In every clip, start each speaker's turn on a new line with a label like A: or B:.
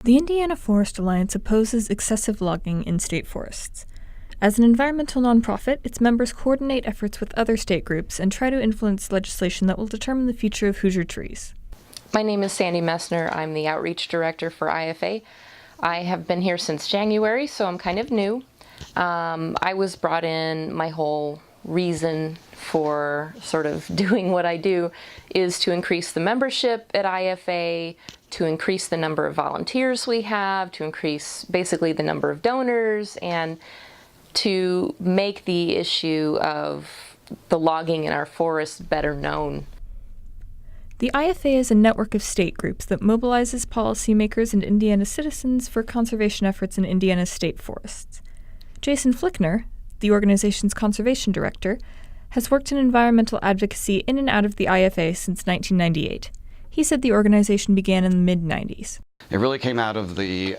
A: The Indiana Forest Alliance opposes excessive logging in state forests. As an environmental nonprofit, its members coordinate efforts with other state groups and try to influence legislation that will determine the future of Hoosier trees.
B: My name is Sandy Messner. I'm the Outreach Director for IFA. I have been here since January, so I'm kind of new. I was brought in, my whole reason for sort of doing what I do is to increase the membership at IFA, to increase the number of volunteers we have, to increase basically the number of donors, and to make the issue of the logging in our forests better known.
A: The IFA is a network of state groups that mobilizes policymakers and Indiana citizens for conservation efforts in Indiana's state forests. Jason Flickner, the organization's conservation director, has worked in environmental advocacy in and out of the IFA since 1998. He said the organization began in the mid-90s.
C: It really came out of the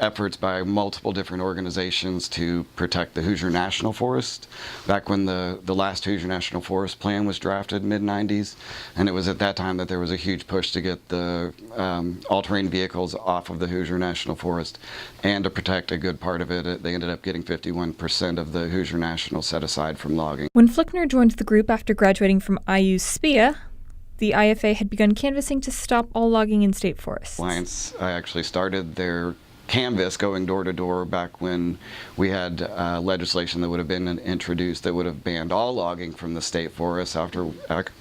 C: efforts by multiple different organizations to protect the Hoosier National Forest back when the last Hoosier National Forest Plan was drafted mid-90s, and it was at that time that there was a huge push to get the all-terrain vehicles off of the Hoosier National Forest and to protect a good part of it. They ended up getting 51% of the Hoosier National set aside from logging.
A: When Flickner joined the group after graduating from IU's SPIA, the IFA had begun canvassing to stop all logging in state forests.
C: Alliance actually started their canvass going door to door back when we had legislation that would have been introduced that would have banned all logging from the state forests. After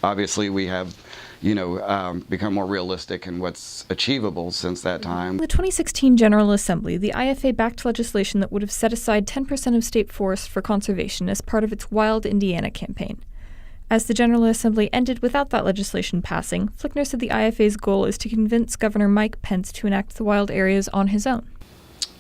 C: obviously we have become more realistic in what's achievable since that time.
A: In the 2016 General Assembly, the IFA backed legislation that would have set aside 10% of state forests for conservation as part of its Wild Indiana campaign. As the General Assembly ended without that legislation passing, Flickner said the IFA's goal is to convince Governor Mike Pence to enact the wild areas on his own.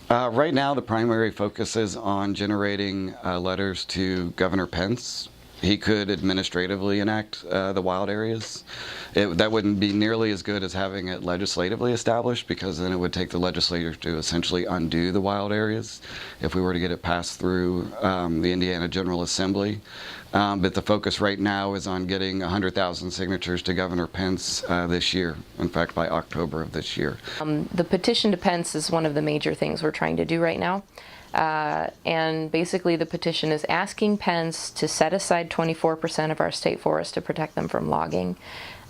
C: Right now, the primary focus is on generating letters to Governor Pence. He could administratively enact the wild areas. That wouldn't be nearly as good as having it legislatively established, because then it would take the legislature to essentially undo the wild areas if we were to get it passed through the Indiana General Assembly. But the focus right now is on getting 100,000 signatures to Governor Pence this year, in fact by October of this year.
B: The petition to Pence is one of the major things we're trying to do right now. And basically the petition is asking Pence to set aside 24% of our state forests to protect them from logging.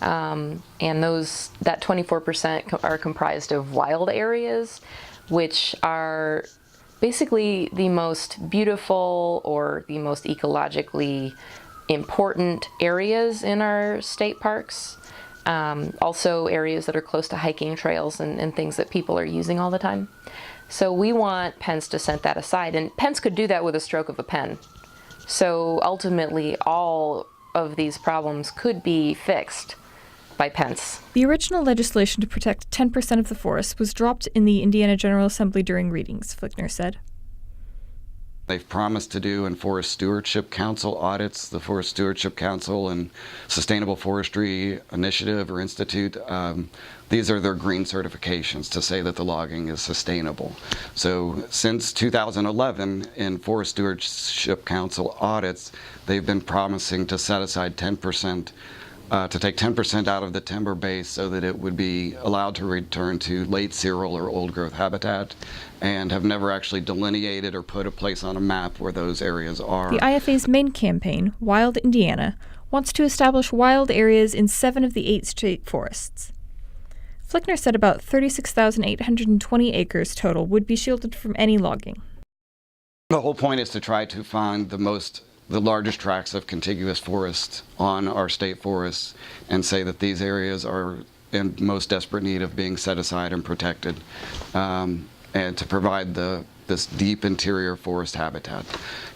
B: And that 24% are comprised of wild areas, which are basically the most beautiful or the most ecologically important areas in our state parks. Also areas that are close to hiking trails and things that people are using all the time. So we want Pence to set that aside, and Pence could do that with a stroke of a pen. So ultimately all of these problems could be fixed by Pence.
A: The original legislation to protect 10% of the forest was dropped in the Indiana General Assembly during readings, Flickner said.
C: They've promised to do in Forest Stewardship Council audits, the Forest Stewardship Council and Sustainable Forestry Initiative or Institute. These are their green certifications to say that the logging is sustainable. So since 2011, in Forest Stewardship Council audits, they've been promising to set aside 10%, to take 10% out of the timber base so that it would be allowed to return to late cereal or old growth habitat, and have never actually delineated or put a place on a map where those areas are.
A: The IFA's main campaign, Wild Indiana, wants to establish wild areas in 7 of the 8 state forests. Flickner said about 36,820 acres total would be shielded from any logging.
C: The whole point is to try to find the largest tracts of contiguous forest on our state forests and say that these areas are in most desperate need of being set aside and protected, and to provide this deep interior forest habitat.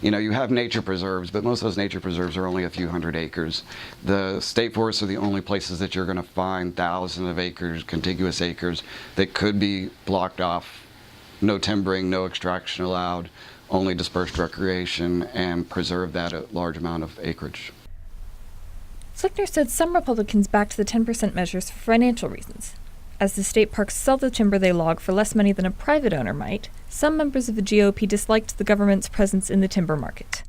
C: You have nature preserves, but most of those nature preserves are only a few hundred acres. The state forests are the only places that you're going to find thousands of acres, contiguous acres, that could be blocked off, no timbering, no extraction allowed, only dispersed recreation, and preserve that large amount of acreage.
A: Flickner said some Republicans backed the 10% measures for financial reasons. As the state parks sell the timber they log for less money than a private owner might, some members of the GOP disliked the government's presence in the timber market.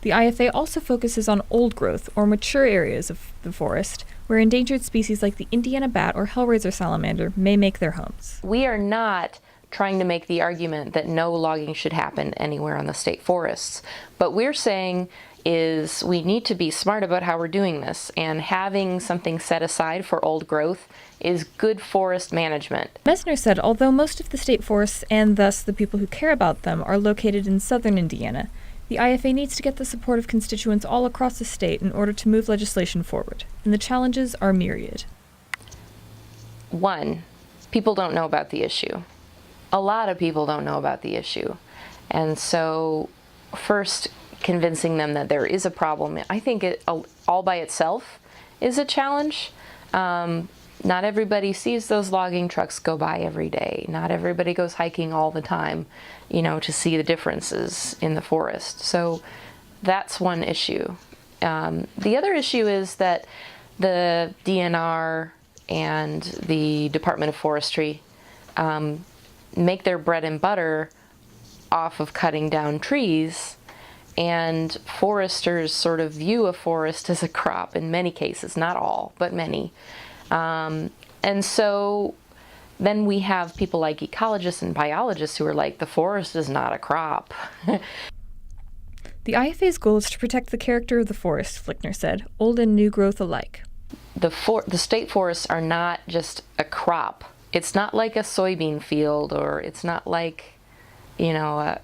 A: The IFA also focuses on old growth or mature areas of the forest where endangered species like the Indiana bat or hellraiser salamander may make their homes.
B: We are not trying to make the argument that no logging should happen anywhere on the state forests. But we're saying is we need to be smart about how we're doing this, and having something set aside for old growth is good forest management.
A: Messner said although most of the state forests, and thus the people who care about them, are located in southern Indiana, the IFA needs to get the support of constituents all across the state in order to move legislation forward, and the challenges are myriad.
B: One, people don't know about the issue. A lot of people don't know about the issue. And so first, convincing them that there is a problem, I think it all by itself is a challenge. Not everybody sees those logging trucks go by every day. Not everybody goes hiking all the time, to see the differences in the forest. So that's one issue. The other issue is that the DNR and the Department of Forestry make their bread and butter off of cutting down trees, and foresters sort of view a forest as a crop in many cases, not all, but many. And so then we have people like ecologists and biologists who are like, the forest is not a crop.
A: The IFA's goal is to protect the character of the forest, Flickner said, old and new growth alike.
B: The state forests are not just a crop. It's not like a soybean field, or it's not like, a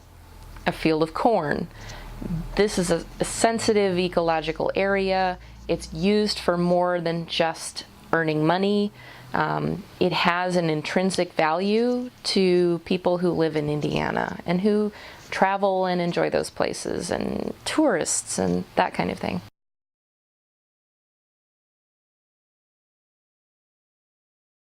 B: field of corn. This is a sensitive ecological area. It's used for more than just earning money. It has an intrinsic value to people who live in Indiana and who travel and enjoy those places, and tourists and that kind of thing.